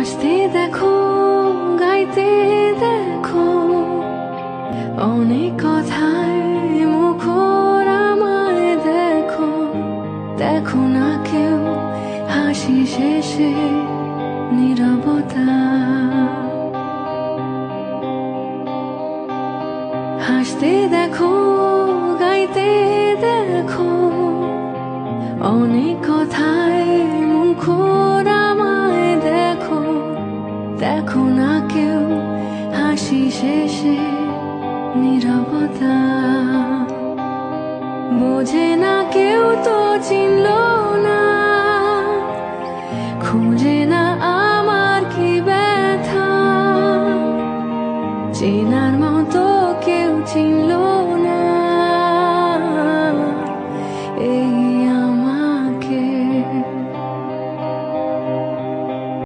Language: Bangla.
হাসতে দেখো, গাইতে দেখো, অনেক কথায় মুখর আমায় দেখো। দেখো না কেউ হাসি শেষে নীরবতা। হাসতে দেখো, গাইতে দেখো, অনেক কথায় মুখর আমায় দেখো। দেখো না কেউ হাসি শেষে নীরবতা। বোঝে না কেউ তো চিনলো